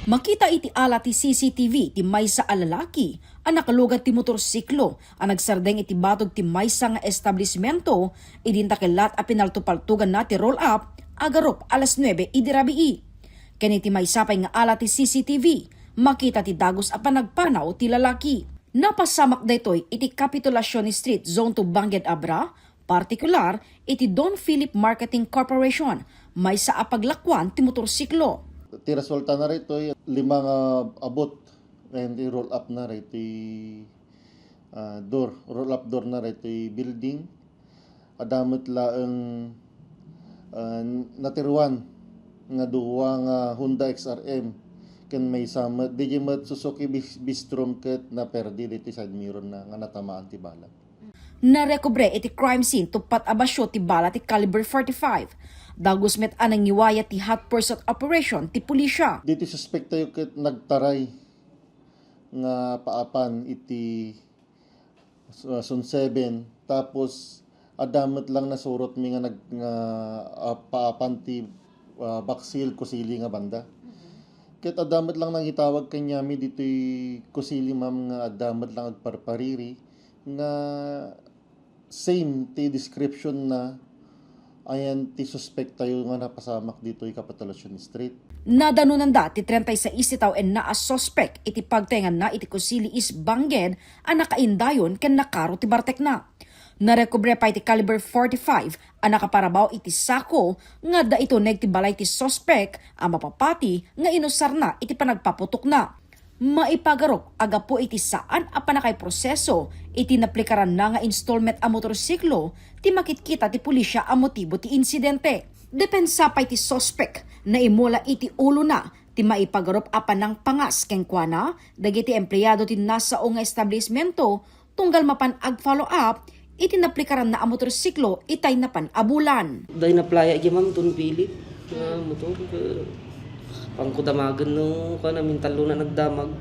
Makita iti ala ti CCTV ti maysa a lalaki ang nakalugad ti motorsiklo ang nagsardeng iti batog ti maysa nga establishmento idinta kelat a pinaltupaltugan na ti roll up agarop alas 9 idi rabii. Ken iti maysa pay nga ala ti CCTV makita ti dagos a panagpanaw ti lalaki. Napasamak daytoy iti Capitulacion Street Zone 2 Bangged Abra, partikular iti Don Philip Marketing Corporation maysa a paglakwan ti motorsiklo. Ti resulta na rito ay 5 abot and roll up na rito roll up door na rito building adamot laeng natiruan nga duwa nga Honda XRM ken may sama Digimod Suzuki Bistrom ket na perdi dito side mirror na nga natamaan ti bala. Narekobre iti crime scene tupat abasyo ti bala ti caliber 45. Dagos met anang iwaya ti hot pursuit operation ti pulisya. Dito suspect tayo ket nagtaray nga paapan iti Zone 7 tapos adamot lang nasurot mi nga paapan ti baksil kusili nga banda. Ket adamot lang nang itawag kanyami dito kusili ma'am nga adamot lang agparpariri nga same ti description na ayan ti suspect tayo nga napasamak dito Capitulacion Street. Nadanunan da ti 36 itaw en naa suspect iti pagtengan na iti kusili is Bangged ang nakaindayon ken nakaro ti bartek na. Narekobre pa iti caliber 45 ang nakaparabaw iti sako nga da ito neg ti balay ti suspect ang mapapati nga inusar na iti panagpaputok na. Maipagarok aga po iti saan a panakay proseso iti naplikaran na nga installment a motorsiklo ti makitkita ti pulisya a motibo ti insidente. Depensa pa iti suspect na imula iti ulo na ti maipagarop a panang pangas ken kuana dagiti empleyado ti nasa o nga establishmento tunggal mapan ag follow up iti naplikaran na a motorsiklo itay na pan abulan. Day na playa iti ma'am Don Philip motor pangkudamagan no kana mintalo na nagdamag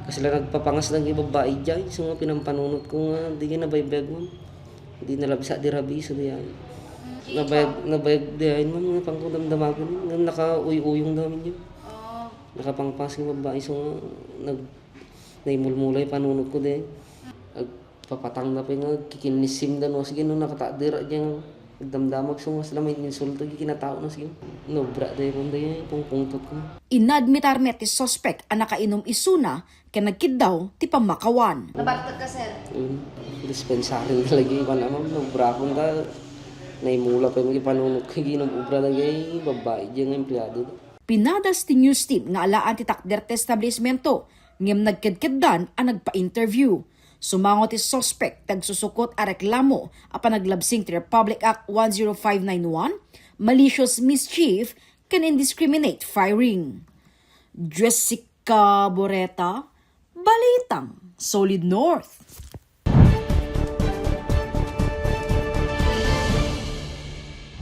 kasi lang nagpapangas lang yung babae dyan so nga pinampanunot ko nga di na baybayag ma'am hindi nalabisa di rabi so diyan nabayag diyan ma'am nga pangkudamdamagan nga naka-uy-uyong namin yun nakapangpas yung babae so nga naimulmulay panunot ko din papatang na pa nga kikinisim dan o sige no nakatadira dyan damdamag so mas lamay insulto gikinatao na sige no bra day mo day pungpungtot ko. Inadmitar met ti suspect ang nakainom isuna ken nagkiddaw ti pamakawan. Nabartag ka, sir? Dispensary talaga iba naman no bra kun ta naimula pa yung ipanunot ko ginom ubra lagi babae diyan empleyado. Pinadas ti news team nga alaan ti takder ti establishmento ngem nagkedkeddan ang nagpa-interview. Sumangot ti suspect tagsusukot a reklamo a panaglabsing ti Republic Act 10591, malicious mischief, can indiscriminate firing. Jessica Boreta, Balitang Solid North.